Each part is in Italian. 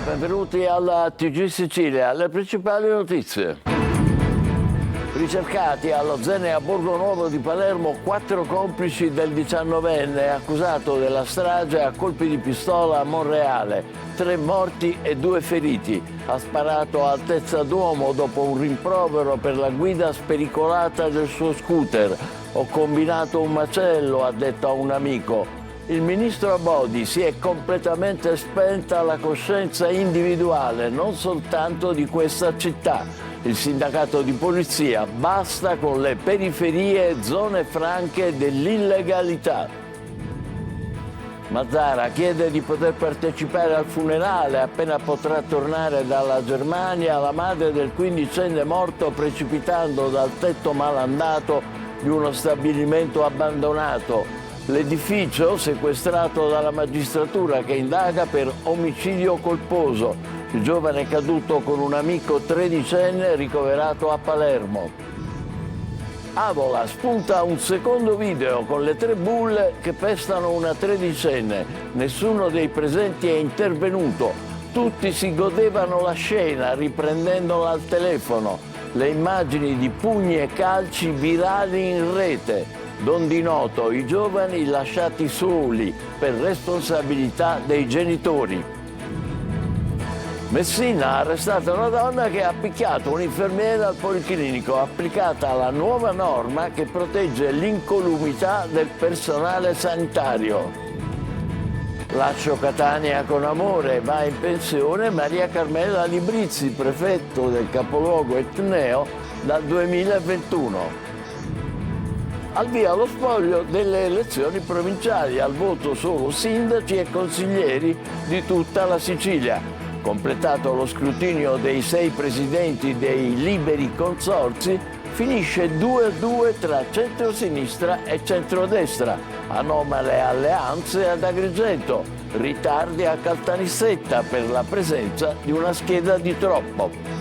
benvenuti alla TG Sicilia, le principali notizie. Ricercati allo Zen e a Borgonuovo di Palermo 4 complici del 19enne accusato della strage a colpi di pistola a Monreale, 3 morti e 2 feriti. Ha sparato a Altezza Duomo dopo un rimprovero per la guida spericolata del suo scooter. Ho combinato un macello, ha detto a un amico. Il ministro Abodi: si è completamente spenta la coscienza individuale, non soltanto di questa città. Il sindacato di polizia: basta con le periferie e zone franche dell'illegalità. Mazzara chiede di poter partecipare al funerale appena potrà tornare dalla Germania. La madre del 15enne morto precipitando dal tetto malandato di uno stabilimento abbandonato. L'edificio sequestrato dalla magistratura che indaga per omicidio colposo. Il giovane caduto con un amico 13enne ricoverato a Palermo. Avola spunta un secondo video con le 3 bulle che pestano una 13enne. Nessuno dei presenti è intervenuto. Tutti si godevano la scena riprendendola al telefono. Le immagini di pugni e calci virali in rete. Don di noto, i giovani lasciati soli per responsabilità dei genitori. Messina ha arrestato una donna che ha picchiato un'infermiera al policlinico, applicata la nuova norma che protegge l'incolumità del personale sanitario. Lascio Catania con amore, va in pensione Maria Carmela Librizzi, prefetto del capoluogo etneo dal 2021. Al via lo spoglio delle elezioni provinciali, al voto solo sindaci e consiglieri di tutta la Sicilia. Completato lo scrutinio dei 6 presidenti dei liberi consorzi, finisce 2-2 tra centrosinistra e centrodestra. Anomale alleanze ad Agrigento, ritardi a Caltanissetta per la presenza di una scheda di troppo.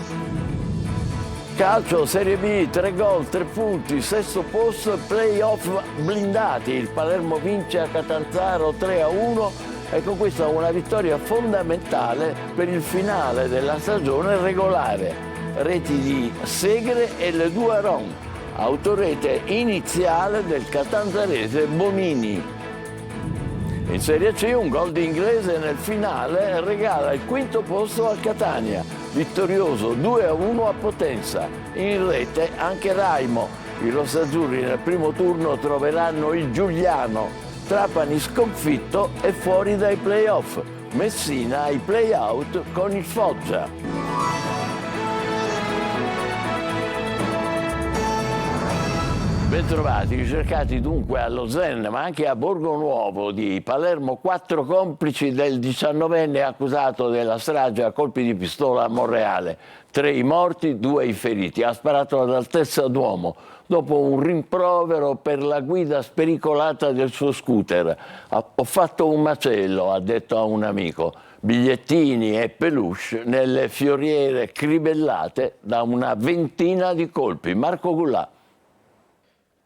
Calcio, Serie B, 3 gol, 3 punti, sesto posto, play-off blindati. Il Palermo vince a Catanzaro 3-1 e con questa una vittoria fondamentale per il finale della stagione regolare. Reti di Segre e Le Due Aron, autorete iniziale del catanzarese Bonini. In Serie C un gol di Inglese nel finale regala il 5° posto al Catania, vittorioso 2-1 a Potenza. In rete anche Raimo. I rossazzurri nel primo turno troveranno il Giuliano. Trapani sconfitto e fuori dai play-off. Messina ai play-out con il Foggia. Bentrovati, ricercati dunque allo Zen, ma anche a Borgonuovo di Palermo, 4 complici del 19enne accusato della strage a colpi di pistola a Monreale. 3 i morti, 2 i feriti. Ha sparato ad Altezza Duomo dopo un rimprovero per la guida spericolata del suo scooter. Ho fatto un macello, ha detto a un amico. Bigliettini e peluche nelle fioriere cribellate da una ventina di colpi. Marco Gullà.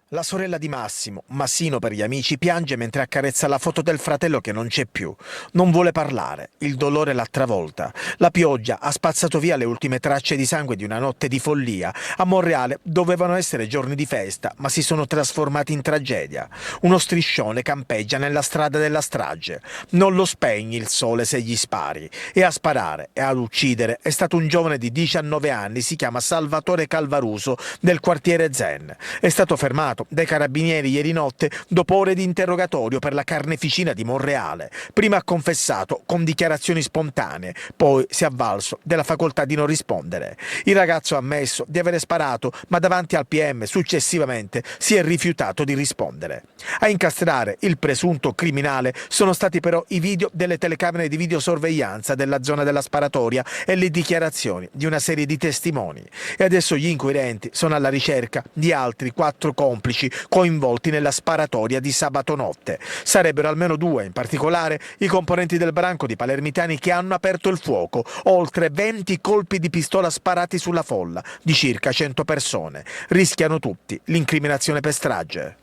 La sorella di Massino per gli amici, piange mentre accarezza la foto del fratello che non c'è più. Non vuole parlare, il dolore l'ha travolta. La pioggia ha spazzato via le ultime tracce di sangue di una notte di follia. A Monreale dovevano essere giorni di festa, ma si sono trasformati in tragedia. Uno striscione campeggia nella strada della strage. Non lo spegni il sole se gli spari. E a sparare e ad uccidere è stato un giovane di 19 anni, si chiama Salvatore Calvaruso, del quartiere Zen. È stato fermato dai carabinieri ieri notte dopo ore di interrogatorio per la carneficina di Monreale. Prima ha confessato con dichiarazioni spontanee, poi si è avvalso della facoltà di non rispondere. Il ragazzo ha ammesso di avere sparato, ma davanti al PM successivamente si è rifiutato di rispondere. A incastrare il presunto criminale sono stati però i video delle telecamere di videosorveglianza della zona della sparatoria e le dichiarazioni di una serie di testimoni. E adesso gli inquirenti sono alla ricerca di altri 4 complici coinvolti nella sparatoria di sabato notte. Sarebbero almeno 2, in particolare i componenti del branco di palermitani che hanno aperto il fuoco, oltre 20 colpi di pistola sparati sulla folla di circa 100 persone. Rischiano tutti l'incriminazione per strage.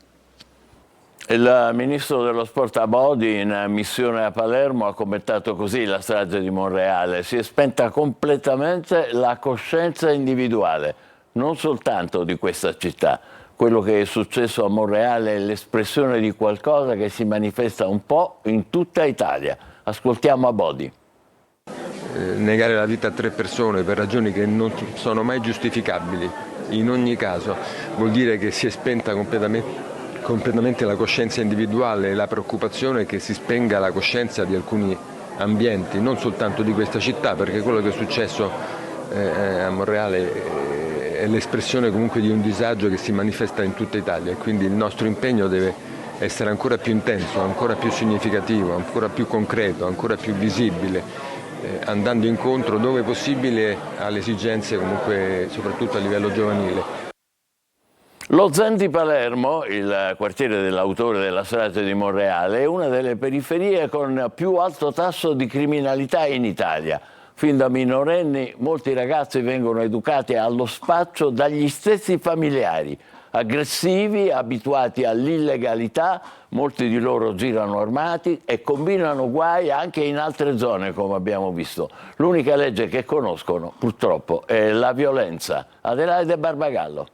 Il ministro dello sport Abodi, in missione a Palermo, ha commentato così la strage di Monreale: si è spenta completamente la coscienza individuale, non soltanto di questa città. Quello che è successo a Monreale è l'espressione di qualcosa che si manifesta un po' in tutta Italia. Ascoltiamo Abodi. Negare la vita a 3 persone per ragioni che non sono mai giustificabili, in ogni caso, vuol dire che si è spenta completamente la coscienza individuale e la preoccupazione che si spenga la coscienza di alcuni ambienti, non soltanto di questa città, perché quello che è successo a Monreale è l'espressione comunque di un disagio che si manifesta in tutta Italia, e quindi il nostro impegno deve essere ancora più intenso, ancora più significativo, ancora più concreto, ancora più visibile, andando incontro dove possibile alle esigenze comunque soprattutto a livello giovanile. Lo Zen di Palermo, il quartiere dell'autore della strage di Monreale, è una delle periferie con più alto tasso di criminalità in Italia. Fin da minorenni molti ragazzi vengono educati allo spaccio dagli stessi familiari, aggressivi, abituati all'illegalità, molti di loro girano armati e combinano guai anche in altre zone, come abbiamo visto. L'unica legge che conoscono, purtroppo, è la violenza. Adelaide Barbagallo.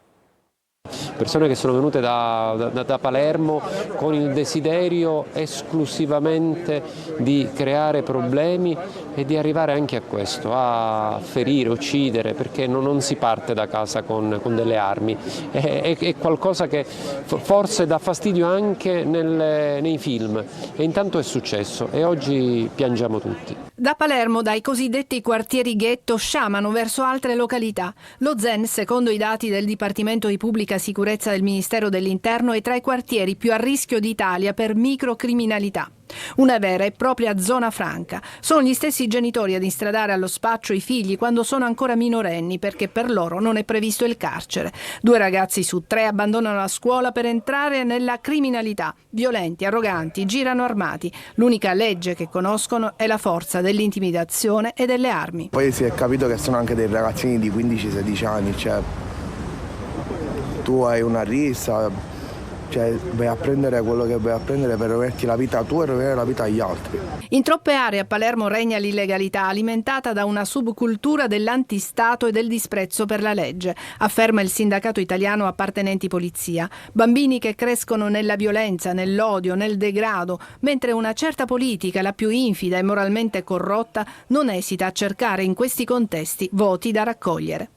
Persone che sono venute da Palermo con il desiderio esclusivamente di creare problemi e di arrivare anche a questo, a ferire, uccidere, perché non si parte da casa con delle armi. È qualcosa che forse dà fastidio anche nei film, e intanto è successo e oggi piangiamo tutti. Da Palermo, dai cosiddetti quartieri ghetto, sciamano verso altre località. Lo Zen, secondo i dati del Dipartimento di Pubblica Sicurezza del Ministero dell'Interno, è tra i quartieri più a rischio d'Italia per microcriminalità. Una vera e propria zona franca. Sono gli stessi genitori ad instradare allo spaccio i figli quando sono ancora minorenni, perché per loro non è previsto il carcere. 2 ragazzi su 3 abbandonano la scuola per entrare nella criminalità. Violenti, arroganti, girano armati. L'unica legge che conoscono è la forza dell'intimidazione e delle armi. Poi si è capito che sono anche dei ragazzini di 15-16 anni, cioè tu hai una rissa, cioè vai a prendere quello che vai a prendere per rovinarti la vita tua e rovinare la vita agli altri. In troppe aree a Palermo regna l'illegalità, alimentata da una subcultura dell'antistato e del disprezzo per la legge, afferma il sindacato italiano Appartenenti Polizia. Bambini che crescono nella violenza, nell'odio, nel degrado, mentre una certa politica, la più infida e moralmente corrotta, non esita a cercare in questi contesti voti da raccogliere.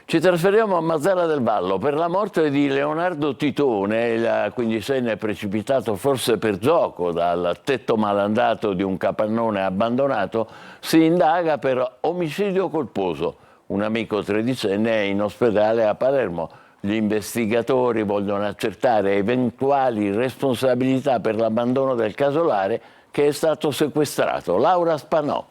Ci trasferiamo a Mazara del Vallo. Per la morte di Leonardo Titone, il 15enne precipitato forse per gioco dal tetto malandato di un capannone abbandonato, si indaga per omicidio colposo. Un amico 13enne è in ospedale a Palermo. Gli investigatori vogliono accertare eventuali responsabilità per l'abbandono del casolare che è stato sequestrato. Laura Spanò.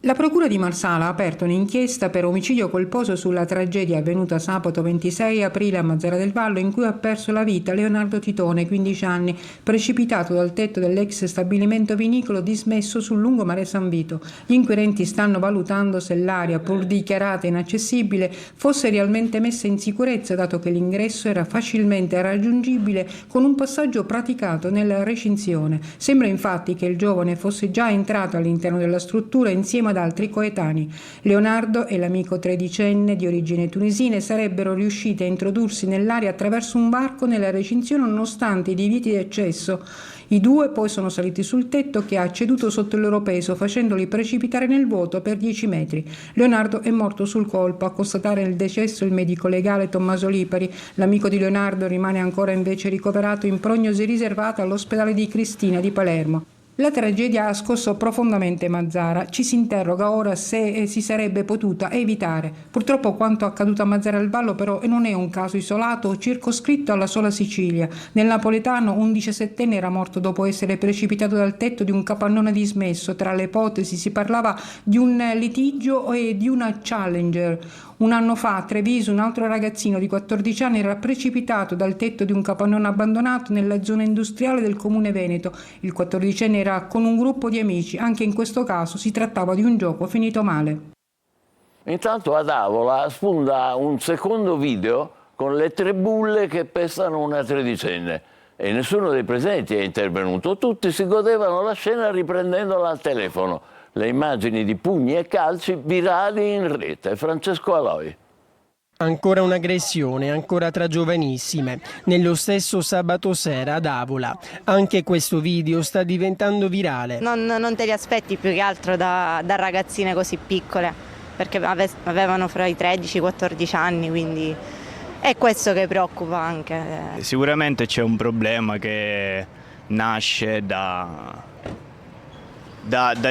La Procura di Marsala ha aperto un'inchiesta per omicidio colposo sulla tragedia avvenuta sabato 26 aprile a Mazara del Vallo, in cui ha perso la vita Leonardo Titone, 15 anni, precipitato dal tetto dell'ex stabilimento vinicolo dismesso sul lungomare San Vito. Gli inquirenti stanno valutando se l'area, pur dichiarata inaccessibile, fosse realmente messa in sicurezza, dato che l'ingresso era facilmente raggiungibile con un passaggio praticato nella recinzione. Sembra infatti che il giovane fosse già entrato all'interno della struttura insieme ad altri coetanei. Leonardo e l'amico 13enne di origine tunisina sarebbero riusciti a introdursi nell'area attraverso un varco nella recinzione nonostante i divieti di accesso. I 2 poi sono saliti sul tetto, che ha ceduto sotto il loro peso, facendoli precipitare nel vuoto per 10 metri. Leonardo è morto sul colpo. A constatare il decesso il medico legale Tommaso Lipari. L'amico di Leonardo rimane ancora invece ricoverato in prognosi riservata all'ospedale di Cristina di Palermo. La tragedia ha scosso profondamente Mazara. Ci si interroga ora se si sarebbe potuta evitare. Purtroppo quanto accaduto a Mazara del Vallo però non è un caso isolato o circoscritto alla sola Sicilia. Nel napoletano un 17enne era morto dopo essere precipitato dal tetto di un capannone dismesso. Tra le ipotesi si parlava di un litigio e di una Challenger. Un anno fa a Treviso un altro ragazzino di 14 anni era precipitato dal tetto di un capannone abbandonato nella zona industriale del comune Veneto. Il 14enne era con un gruppo di amici. Anche in questo caso si trattava di un gioco finito male. Intanto ad Avola spunta un secondo video con le 3 bulle che pestano una tredicenne. E nessuno dei presenti è intervenuto. Tutti si godevano la scena riprendendola al telefono. Le immagini di pugni e calci virali in rete. Francesco Aloi. Ancora un'aggressione, ancora tra giovanissime, nello stesso sabato sera ad Avola. Anche questo video sta diventando virale. Non te li aspetti più che altro da ragazzine così piccole, perché avevano fra i 13 e i 14 anni, quindi è questo che preoccupa anche. Sicuramente c'è un problema che nasce da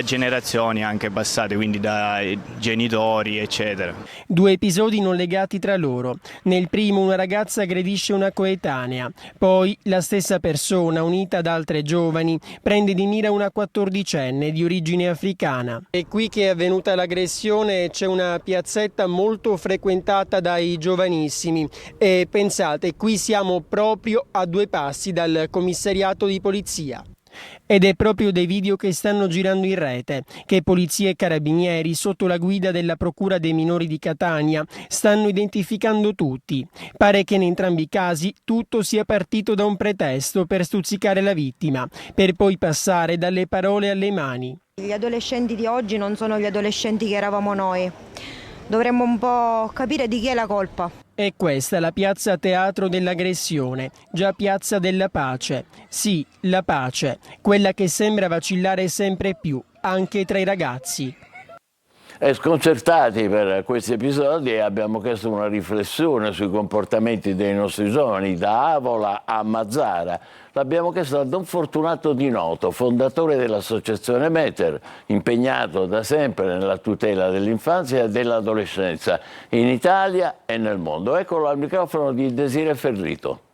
generazioni anche passate, quindi dai genitori eccetera. 2 episodi non legati tra loro. Nel primo una ragazza aggredisce una coetanea, poi la stessa persona, unita ad altre giovani, prende di mira una 14enne di origine africana. È qui che è avvenuta l'aggressione, c'è una piazzetta molto frequentata dai giovanissimi e pensate, qui siamo proprio a 2 passi dal commissariato di polizia. Ed è proprio dei video che stanno girando in rete che polizia e carabinieri, sotto la guida della Procura dei minori di Catania, stanno identificando tutti. Pare che in entrambi i casi tutto sia partito da un pretesto per stuzzicare la vittima, per poi passare dalle parole alle mani. Gli adolescenti di oggi non sono gli adolescenti che eravamo noi. Dovremmo un po' capire di chi è la colpa. E questa è la piazza teatro dell'aggressione, già piazza della pace. Sì, la pace, quella che sembra vacillare sempre più, anche tra i ragazzi. E sconcertati per questi episodi abbiamo chiesto una riflessione sui comportamenti dei nostri giovani da Avola a Mazara. L'abbiamo chiesto a Don Fortunato Di Noto, fondatore dell'associazione Meter, impegnato da sempre nella tutela dell'infanzia e dell'adolescenza in Italia e nel mondo. Eccolo al microfono di Desire Ferrito.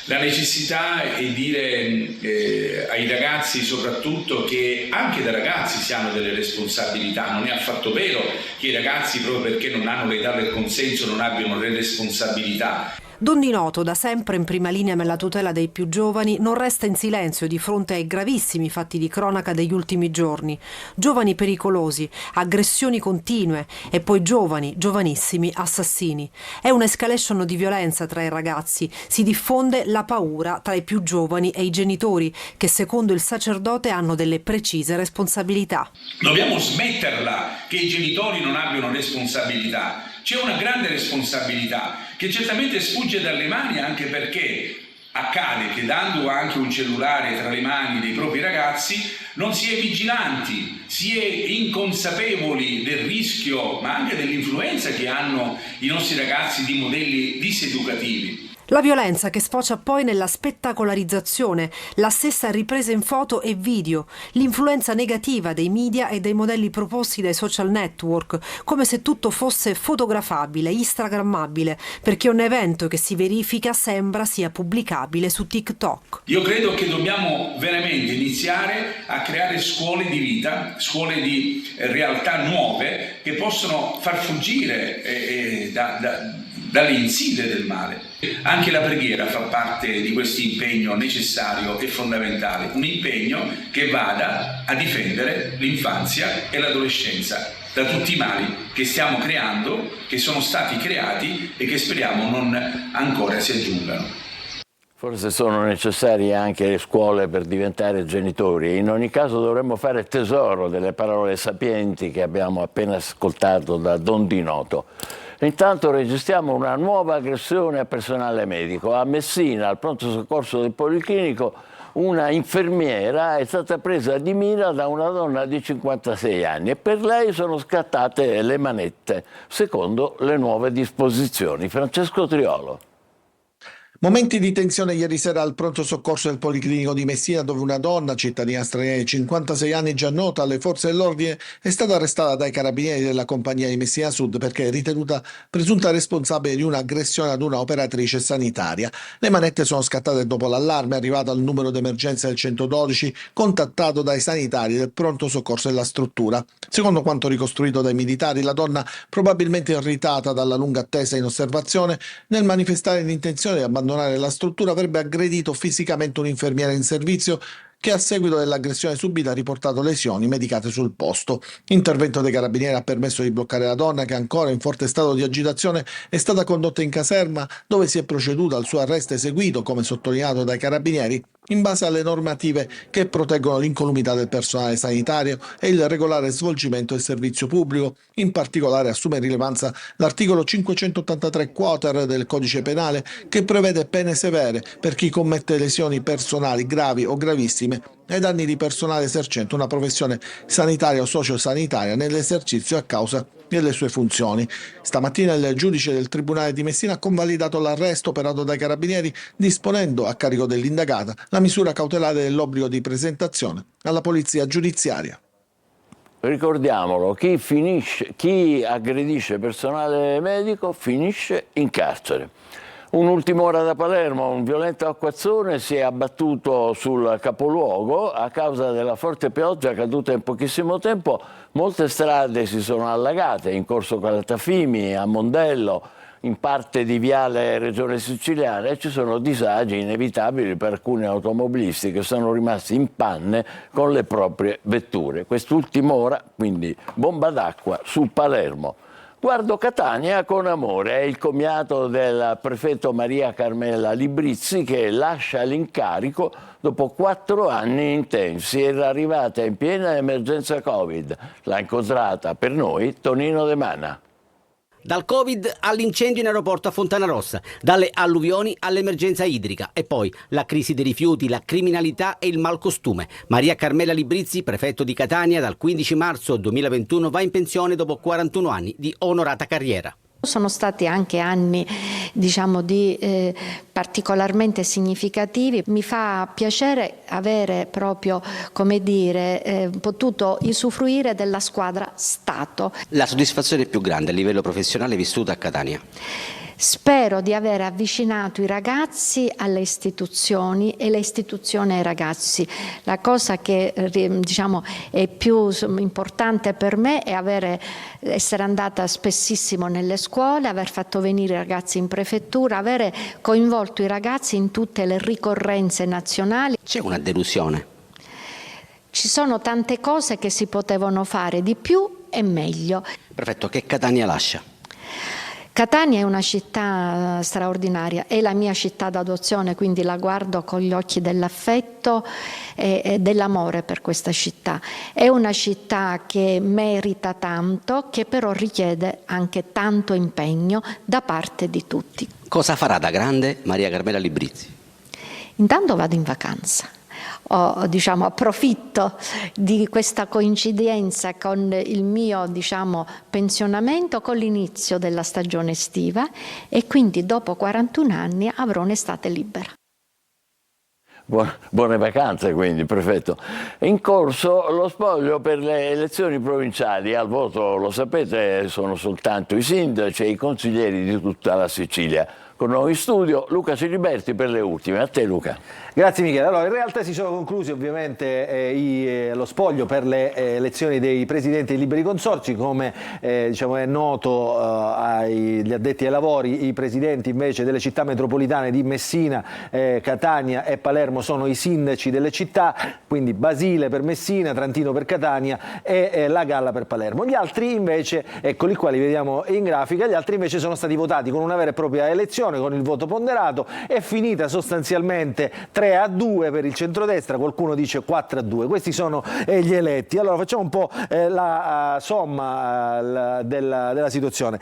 La necessità è dire ai ragazzi soprattutto che anche da ragazzi si hanno delle responsabilità. Non è affatto vero che i ragazzi, proprio perché non hanno l'età del consenso, non abbiano le responsabilità. Don Di Noto, da sempre in prima linea nella tutela dei più giovani, non resta in silenzio di fronte ai gravissimi fatti di cronaca degli ultimi giorni. Giovani pericolosi, aggressioni continue e poi giovanissimi assassini. È un'escalation di violenza tra i ragazzi. Si diffonde la paura tra i più giovani e i genitori, che secondo il sacerdote hanno delle precise responsabilità. Dobbiamo smetterla che i genitori non abbiano responsabilità. C'è una grande responsabilità che certamente sfugge dalle mani, anche perché accade che dando anche un cellulare tra le mani dei propri ragazzi non si è vigilanti, si è inconsapevoli del rischio ma anche dell'influenza che hanno i nostri ragazzi di modelli diseducativi. La violenza che sfocia poi nella spettacolarizzazione, la stessa ripresa in foto e video, l'influenza negativa dei media e dei modelli proposti dai social network, come se tutto fosse fotografabile, instagrammabile, perché un evento che si verifica sembra sia pubblicabile su TikTok. Io credo che dobbiamo veramente iniziare a creare scuole di vita, scuole di realtà nuove che possono far fuggire dalle insidie del male. Anche la preghiera fa parte di questo impegno necessario e fondamentale, un impegno che vada a difendere l'infanzia e l'adolescenza da tutti i mali che stiamo creando, che sono stati creati e che speriamo non ancora si aggiungano. Forse sono necessarie anche le scuole per diventare genitori. In ogni caso dovremmo fare tesoro delle parole sapienti che abbiamo appena ascoltato da Don Di Noto. Intanto registriamo una nuova aggressione a personale medico. A Messina, al pronto soccorso del Policlinico, una infermiera è stata presa di mira da una donna di 56 anni e per lei sono scattate le manette, secondo le nuove disposizioni. Francesco Triolo. Momenti di tensione ieri sera al pronto soccorso del Policlinico di Messina, dove una donna, cittadina straniera di 56 anni già nota alle forze dell'ordine, è stata arrestata dai carabinieri della compagnia di Messina Sud perché è ritenuta presunta responsabile di un'aggressione ad una operatrice sanitaria. Le manette sono scattate dopo l'allarme arrivato al numero d'emergenza del 112, contattato dai sanitari del pronto soccorso della struttura. Secondo quanto ricostruito dai militari, la donna, probabilmente irritata dalla lunga attesa in osservazione, nel manifestare l'intenzione di abbandonare la struttura avrebbe aggredito fisicamente un infermiere in servizio che a seguito dell'aggressione subita ha riportato lesioni medicate sul posto. L'intervento dei carabinieri ha permesso di bloccare la donna che, ancora in forte stato di agitazione, è stata condotta in caserma, dove si è proceduto al suo arresto eseguito, come sottolineato dai carabinieri, in base alle normative che proteggono l'incolumità del personale sanitario e il regolare svolgimento del servizio pubblico. In particolare assume rilevanza l'articolo 583 quater del Codice Penale, che prevede pene severe per chi commette lesioni personali gravi o gravissime ai danni di personale esercente una professione sanitaria o sociosanitaria nell'esercizio a causa delle sue funzioni. Stamattina il giudice del Tribunale di Messina ha convalidato l'arresto operato dai carabinieri, disponendo a carico dell'indagata la misura cautelare dell'obbligo di presentazione alla polizia giudiziaria. Ricordiamolo, chi aggredisce personale medico finisce in carcere. Un'ultima ora da Palermo, un violento acquazzone si è abbattuto sul capoluogo a causa della forte pioggia caduta in pochissimo tempo. Molte strade si sono allagate in corso Calatafimi, a Mondello, in parte di Viale Regione Siciliana, e ci sono disagi inevitabili per alcuni automobilisti che sono rimasti in panne con le proprie vetture. Quest'ultima ora, quindi, bomba d'acqua su Palermo. Guardo Catania con amore, è il commiato del prefetto Maria Carmela Librizzi che lascia l'incarico dopo 4 anni intensi. Era arrivata in piena emergenza Covid. L'ha incontrata per noi Tonino De Mana. Dal Covid all'incendio in aeroporto a Fontanarossa, dalle alluvioni all'emergenza idrica e poi la crisi dei rifiuti, la criminalità e il malcostume. Maria Carmela Librizzi, prefetto di Catania, dal 15 marzo 2021 va in pensione dopo 41 anni di onorata carriera. Sono stati anche anni, particolarmente significativi. Mi fa piacere avere proprio, potuto usufruire della squadra Stato. La soddisfazione più grande a livello professionale vissuta a Catania? Spero di aver avvicinato i ragazzi alle istituzioni e le istituzioni ai ragazzi. La cosa che è più importante per me è essere andata spessissimo nelle scuole, aver fatto venire i ragazzi in prefettura, avere coinvolto i ragazzi in tutte le ricorrenze nazionali. C'è una delusione? Ci sono tante cose che si potevano fare di più e meglio. Prefetto, che Catania lascia? Catania è una città straordinaria, è la mia città d'adozione, quindi la guardo con gli occhi dell'affetto e dell'amore per questa città. È una città che merita tanto, che però richiede anche tanto impegno da parte di tutti. Cosa farà da grande Maria Carmela Librizzi? Intanto vado in vacanza. Approfitto di questa coincidenza con il mio pensionamento, con l'inizio della stagione estiva, e quindi dopo 41 anni avrò un'estate libera. Buone vacanze quindi, prefetto. È in corso lo spoglio per le elezioni provinciali. Al voto, lo sapete, sono soltanto i sindaci e i consiglieri di tutta la Sicilia. Con noi in studio Luca Ciliberti per le ultime. A te, Luca. Grazie Michele. Allora, in realtà si sono conclusi ovviamente lo spoglio per le elezioni dei presidenti dei liberi consorzi. Come è noto agli addetti ai lavori, i presidenti invece delle città metropolitane di Messina, Catania e Palermo sono i sindaci delle città, quindi Basile per Messina, Trantino per Catania e La Galla per Palermo. Gli altri invece, eccoli qua, li vediamo in grafica, gli altri invece sono stati votati con una vera e propria elezione, con il voto ponderato. È finita sostanzialmente 3-2 per il centrodestra, qualcuno dice 4-2, questi sono gli eletti. Allora facciamo un po' la somma della situazione.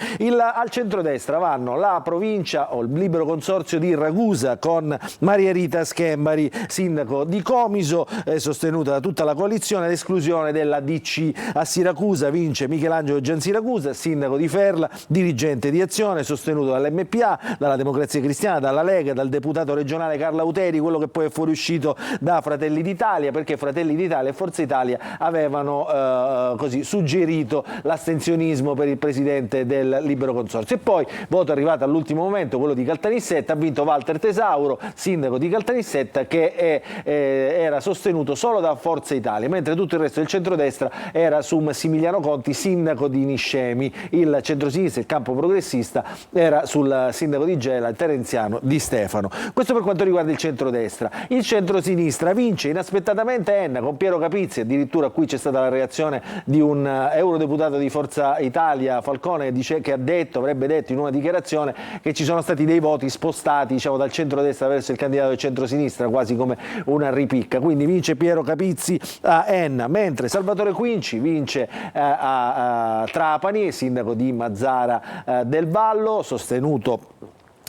Al centrodestra vanno la provincia o il libero consorzio di Ragusa con Maria Rita Schembari, sindaco di Comiso, sostenuta da tutta la coalizione, ad esclusione della DC. A Siracusa vince Michelangelo Giansiracusa, sindaco di Ferla, dirigente di Azione, sostenuto dall'MPA, dalla Democrazia Cristiana, dalla Lega, dal deputato regionale Carla Uteri, quello che poi è fuoriuscito da Fratelli d'Italia, perché Fratelli d'Italia e Forza Italia avevano suggerito l'astensionismo per il presidente del libero consorzio. E poi voto arrivato all'ultimo momento, quello di Caltanissetta, ha vinto Walter Tesauro, sindaco di Caltanissetta, che era sostenuto solo da Forza Italia, mentre tutto il resto del centrodestra era su Massimiliano Conti, sindaco di Niscemi. Il centrosinistra, il campo progressista, era sul sindaco di Barigella e Terenziano Di Stefano. Questo per quanto riguarda il centrodestra. Il centrosinistra vince inaspettatamente Enna con Piero Capizzi, addirittura qui c'è stata la reazione di un eurodeputato di Forza Italia, Falcone, che avrebbe detto in una dichiarazione che ci sono stati dei voti spostati, diciamo, dal centrodestra verso il candidato del centrosinistra, quasi come una ripicca. Quindi vince Piero Capizzi a Enna, mentre Salvatore Quinci vince a Trapani, sindaco di Mazzara del Vallo, sostenuto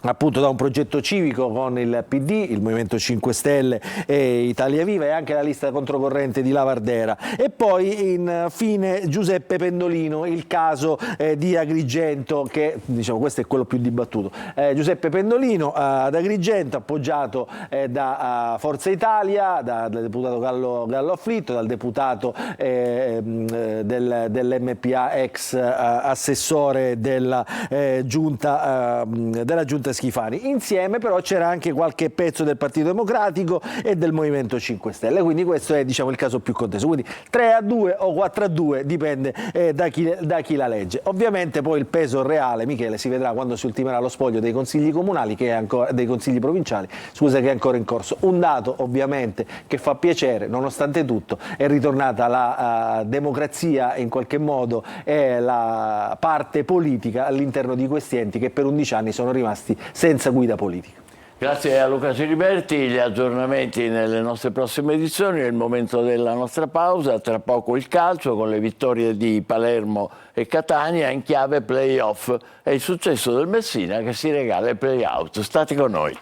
appunto da un progetto civico con il PD, il Movimento 5 Stelle e Italia Viva, e anche la lista controcorrente di Lavardera. E poi infine Giuseppe Pendolino, il caso di Agrigento, che diciamo questo è quello più dibattuto. Giuseppe Pendolino ad Agrigento, appoggiato da Forza Italia, dal deputato Gallo Afflitto, dal deputato dell'MPA ex assessore della giunta Schifani. Insieme però c'era anche qualche pezzo del Partito Democratico e del Movimento 5 Stelle, quindi questo è, diciamo, il caso più conteso. Quindi 3-2 o 4-2 dipende da chi la legge. Ovviamente poi il peso reale, Michele, si vedrà quando si ultimerà lo spoglio dei consigli comunali, dei consigli provinciali, che è ancora in corso. Un dato ovviamente che fa piacere, nonostante tutto, è ritornata la democrazia in qualche modo e la parte politica all'interno di questi enti che per 11 anni sono rimasti senza guida politica. Grazie a Luca Ciliberti, gli aggiornamenti nelle nostre prossime edizioni, è il momento della nostra pausa, tra poco il calcio con le vittorie di Palermo e Catania in chiave play-off e il successo del Messina che si regala il play-out. State con noi.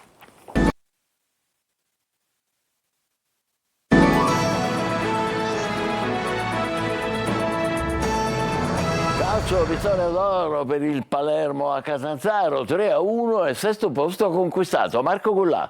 Vittoria d'oro per il Palermo a Catanzaro, 3-1 e sesto posto conquistato. Marco Gullà.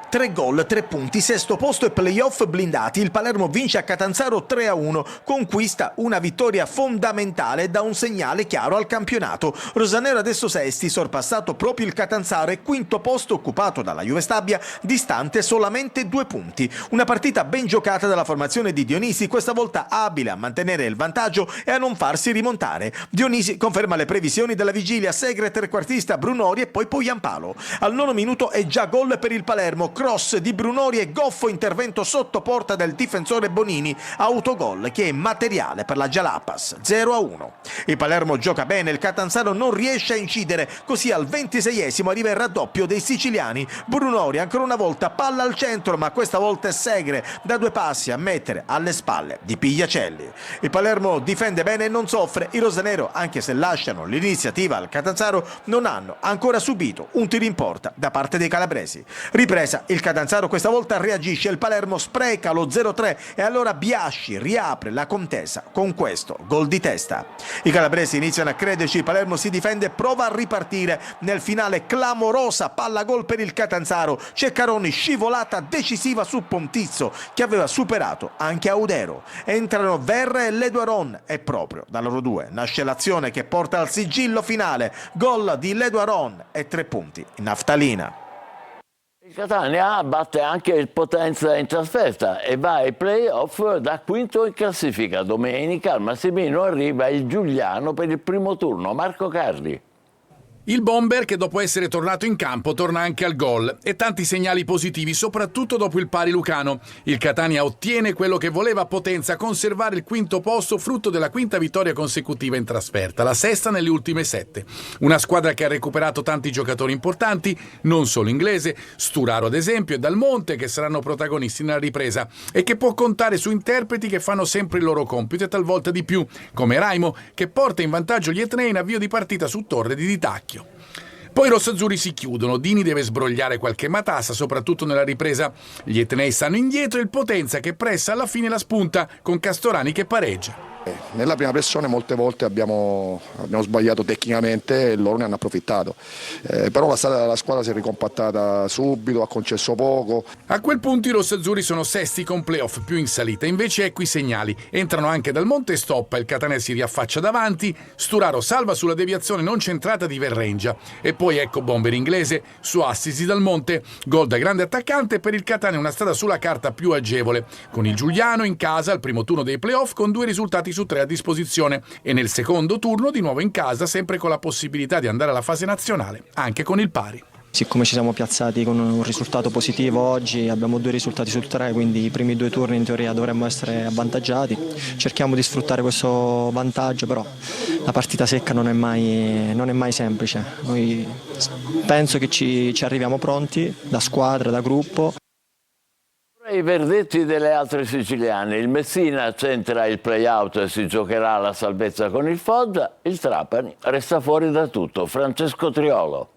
3 gol, 3 punti, sesto posto e playoff blindati. Il Palermo vince a Catanzaro 3-1, conquista una vittoria fondamentale e dà un segnale chiaro al campionato. Rosanero adesso sesti, sorpassato proprio il Catanzaro e quinto posto occupato dalla Juve Stabia, distante solamente 2 punti. Una partita ben giocata dalla formazione di Dionisi, questa volta abile a mantenere il vantaggio e a non farsi rimontare. Dionisi conferma le previsioni della vigilia, Segre trequartista Brunori e poi Pogliampalo. Al 9 minuto è già gol per il Palermo, cross di Brunori e goffo intervento sotto porta del difensore Bonini, autogol che è materiale per la Jalapas, 0-1. Il Palermo gioca bene, il Catanzaro non riesce a incidere, così al 26esimo arriva il raddoppio dei siciliani. Brunori ancora una volta palla al centro, ma questa volta è Segre da 2 passi a mettere alle spalle di Pigliacelli. Il Palermo difende bene e non soffre, i rosanero, anche se lasciano l'iniziativa al Catanzaro, non hanno ancora subito un tiro in porta da parte dei calabresi. Ripresa, il Catanzaro questa volta reagisce, il Palermo spreca lo 0-3 e allora Biasci riapre la contesa con questo gol di testa. I calabresi iniziano a crederci, il Palermo si difende e prova a ripartire. Nel finale clamorosa palla gol per il Catanzaro, Ceccaroni scivolata decisiva su Pontizzo che aveva superato anche Audero. Entrano Verre e Leduaron e proprio da loro due nasce l'azione che porta al sigillo finale, gol di Leduaron e 3 punti in naftalina. Il Catania batte anche il Potenza in trasferta e va ai play-off da quinto in classifica. Domenica al Massimino arriva il Giuliano per il primo turno. Marco Carli. Il bomber, che dopo essere tornato in campo torna anche al gol e tanti segnali positivi, soprattutto dopo il pari lucano. Il Catania ottiene quello che voleva a Potenza, conservare il quinto posto frutto della quinta vittoria consecutiva in trasferta, la sesta nelle ultime 7. Una squadra che ha recuperato tanti giocatori importanti, non solo inglese, Sturaro ad esempio e Dal Monte, che saranno protagonisti nella ripresa e che può contare su interpreti che fanno sempre il loro compito e talvolta di più, come Raimo, che porta in vantaggio gli etnei in avvio di partita su Torre di Ditacchio. Poi i rossazzurri si chiudono, Dini deve sbrogliare qualche matassa, soprattutto nella ripresa. Gli etnei stanno indietro e il Potenza che pressa alla fine la spunta, con Castorani che pareggia. Nella prima pressione molte volte abbiamo sbagliato tecnicamente e loro ne hanno approfittato, però la squadra si è ricompattata subito, ha concesso poco. A quel punto i rossazzurri sono sesti con playoff più in salita, invece ecco i segnali, entrano anche Dal Monte e stoppa, il Catania si riaffaccia davanti, Sturaro salva sulla deviazione non centrata di Verrengia e poi ecco bomber inglese su assist di Dal Monte, gol da grande attaccante per il Catania, una strada sulla carta più agevole, con il Giuliano in casa al primo turno dei playoff con 2 risultati su 3 a disposizione e nel secondo turno di nuovo in casa, sempre con la possibilità di andare alla fase nazionale, anche con il pari. Siccome ci siamo piazzati con un risultato positivo oggi, abbiamo 2 risultati su 3, quindi i primi 2 turni in teoria dovremmo essere avvantaggiati. Cerchiamo di sfruttare questo vantaggio, però la partita secca non è mai semplice. Noi penso che ci arriviamo pronti, da squadra, da gruppo. I verdetti delle altre siciliane: il Messina centra il play-out e si giocherà la salvezza con il Foggia, il Trapani resta fuori da tutto. Francesco Triolo.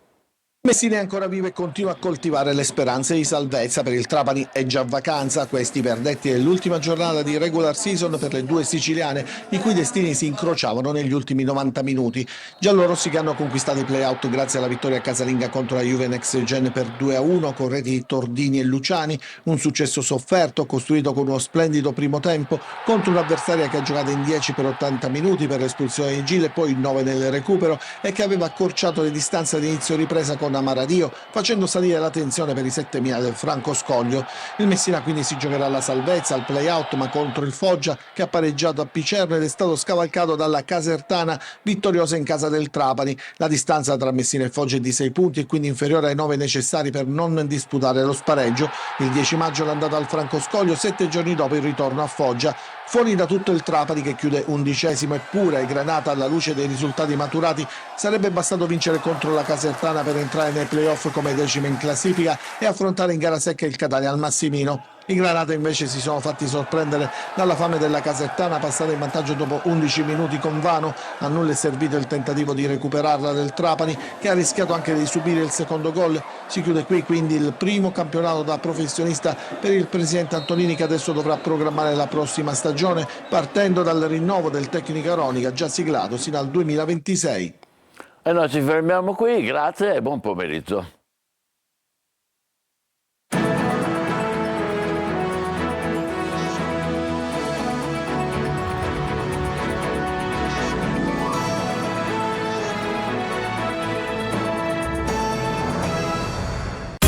Messina è ancora vivo e continua a coltivare le speranze di salvezza. Per il Trapani è già vacanza. Questi verdetti dell'ultima giornata di regular season per le 2 siciliane, i cui destini si incrociavano negli ultimi 90 minuti. Giallorossi che hanno conquistato i play-out grazie alla vittoria casalinga contro la Juve Next Gen per 2-1 con reti di Tordini e Luciani, un successo sofferto costruito con uno splendido primo tempo contro un'avversaria che ha giocato in 10 per 80 minuti per l'espulsione di Gil e poi in 9 nel recupero e che aveva accorciato le distanze all'inizio ripresa con Amaradio, facendo salire la tensione per i 7.000 del Franco Scoglio. Il Messina quindi si giocherà la salvezza al play-out, ma contro il Foggia, che ha pareggiato a Picerno ed è stato scavalcato dalla Casertana, vittoriosa in casa del Trapani. La distanza tra Messina e Foggia è di 6 punti e quindi inferiore ai 9 necessari per non disputare lo spareggio. Il 10 maggio l'andata al Franco Scoglio, 7 giorni dopo il ritorno a Foggia. Fuori da tutto il Trapani, che chiude 11° eppure è Granata alla luce dei risultati maturati. Sarebbe bastato vincere contro la Casertana per entrare nei playoff come decima in classifica e affrontare in gara secca il Catania al Massimino. I Granata invece si sono fatti sorprendere dalla fame della Casertana, passata in vantaggio dopo 11 minuti con vano. A nulla è servito il tentativo di recuperarla del Trapani, che ha rischiato anche di subire il secondo gol. Si chiude qui quindi il primo campionato da professionista per il presidente Antonini, che adesso dovrà programmare la prossima stagione partendo dal rinnovo del tecnico Aronica già siglato sino al 2026. E noi ci fermiamo qui, grazie e buon pomeriggio.